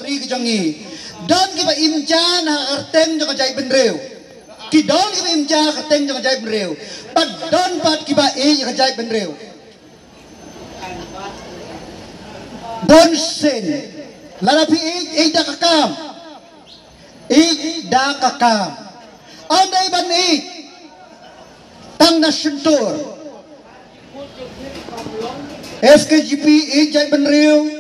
ri jangi dan kiba imjan harteng jong jai benreu ki don kiba imjan harteng jong jai benreu pat don pat kiba jai benreu don sen larapi da kakam da kakam andai ban tang na suntur SKGP jai benreu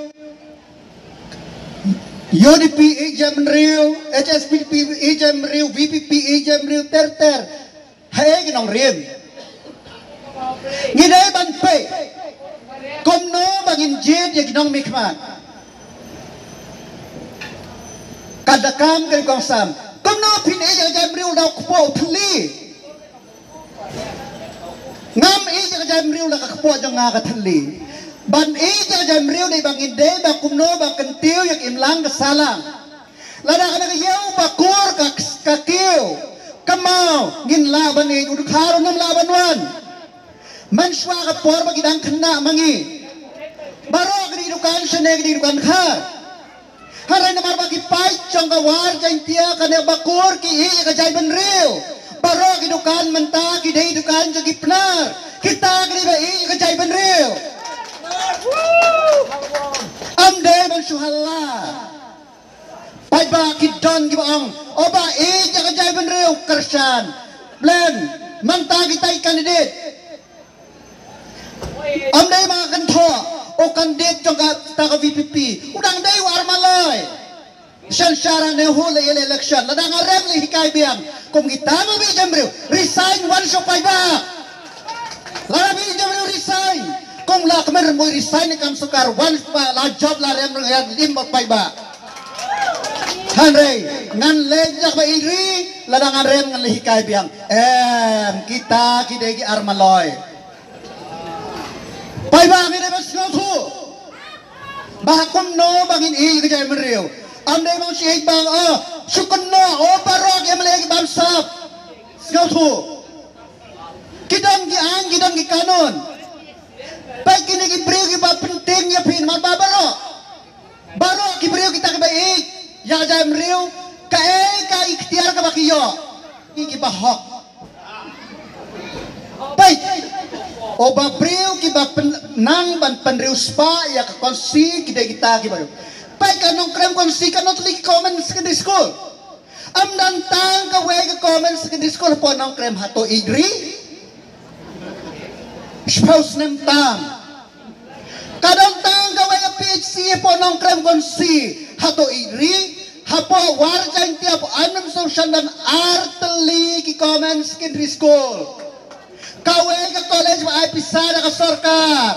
UDP jam riu, HSPP jam riu, VPP jam riu ter hai cái nòng riêng, như đấy ban pe, công nó bằng in jet cái nòng mik man, kadakam cái con sam, công nó pin jam riu đau kpo thli, ngam jam riu là kpo jong nga ka thli. Ban jam riu ni bang inde bang kumno bang kentiu yak imlang kesalang. Lada kana yau bakur kakiu kamau ngin laban ni uduk haron nam laban wan. Manswa ka por bagi dang kena mangi. Baro kedi dukan sene kedi dukan khar. Harai namar bagi pai chong ka war jain tia kana bakur ki ka jai ban riu. Baro kedi dukan menta ki dei dukan jagi pnar. Kita kedi ba ka jai ban riu. Amde man suhalla pai ba kidon gibang oba jaga jai benreu kersan blen manta kita kandidat amde ma kan tho o kandidat jong ta ka VPP udang dai war malai san syara ne hole election ladang arem li hikai biang kum kita ma bi jamreu resign one so pai ba la bi jamreu resign kung la kamer mo resign kam sukar once pa la job la rem ng limot pay ba hanrey ngan lejak ba iri ladang rem ngan lihikay biang kita kidegi armaloy pay ba ngire bas ngotu bahakum no bangin i kajay menriu amday mong sihig bang sukun no barok emlegi bamsap ngotu kidang gi kanon baik kini kibriu kita penting ya pin mat baro kibriu kita ke baik ya jam riu ka ikhtiar ka bakiyo iki bahok baik o ba priu ki ba nang ban penriu spa ya ka konsi kita ki bayo baik kanong krem konsi kanot li comments ke school am dan tang ka we ka comments ke school po nong krem hato idri spouse nem tam kadang tang gawai PHC po nong krem konsi hato idri hapo warjan tiap anam social dan arteli ki comments secondary school kawai ka college ba ay pisada ka sarkar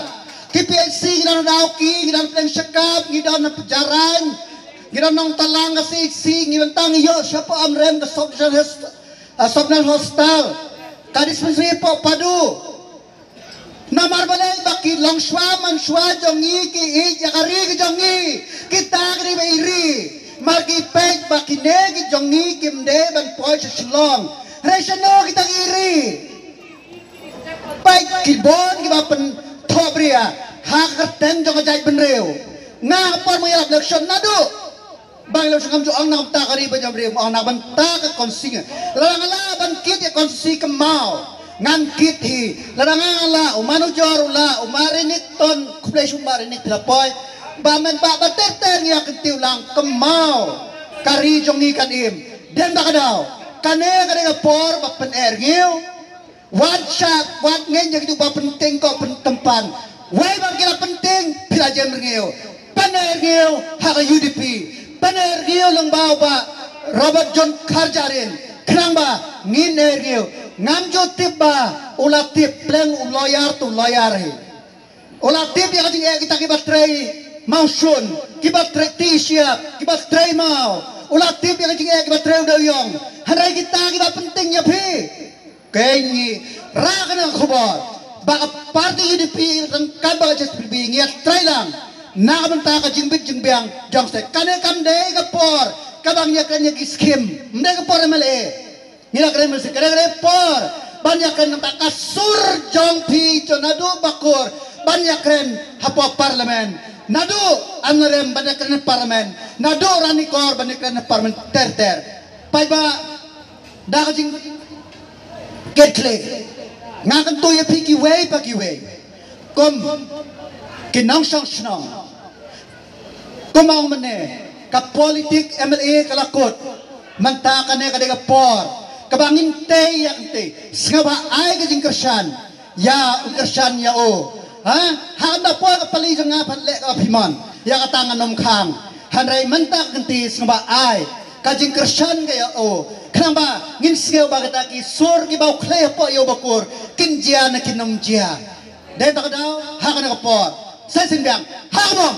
ki PHC gidan daw ki gidan plan syakap gidan na pejaran gidan nong talang ka CHC gidan tang iyo siya po amrem ka social hostel kadis po padu namar balay baki long shwa man shwa jongi ki yakari jongi kita kri beiri marki pek baki negi jongi kimde ban poy shlong resano kita iri pek kibon ki bapen thobria hak ten jong jai benreu nga por mo yap election nadu bang lo sangam jo ang nam ta kari ba jam reu ang na ban ta ka konsing la ban kit ya konsi kemau ngan kiti ladang ala umanu jorula umarinit ton kuplay umarinit lapoy bamen ba baterter ya kentiu lang kemau kari jongi kanim den bakadaw kane por bapen ergiu wat shot wat ngen jadi ba penting ko pentempan way bang kila penting pila jam ergiu panergiu hak UDP panergiu lang ba Robert John Karjarin kenang ba ngin ergiu ngamjo tip ba ulah tip pleng lawyer tu lawyer he ulah tip yang kita kibat tray mausun kibat tray t-shirt kibat tray mau ulah tip yang kibat tray doyong harai kita penting ya pi kenyi rakana khobor ba party UDP kan ba just being ya tray lang na benta ka jingbit jingbiang jongse kane kam de ka por kabang ya kanya skim mde ka por male nila keren mesti keren por banyak keren nampak kasur jong pi conado bakur banyak keren hapo parlemen nado anarem banakran parlemen nado rani kor banakran parlemen ter pai ba dakajing ketle ngakan to ya piki way kom kinang sang snang komang mane ka politik MLA kalakot manta kane kadega por kabangin te yang te sngaba ay kajing kersan ya o ha handa po ka pali nga panle ka phiman ya katangan nom khang hanrai manta kanti sngaba ay kajing kersan kaya o kenapa ngin sngeu bagata ki sur ki bau khle po yo bakur kinjia na kinom jia dai tak daw ha kana ka por sai sin biang ha mom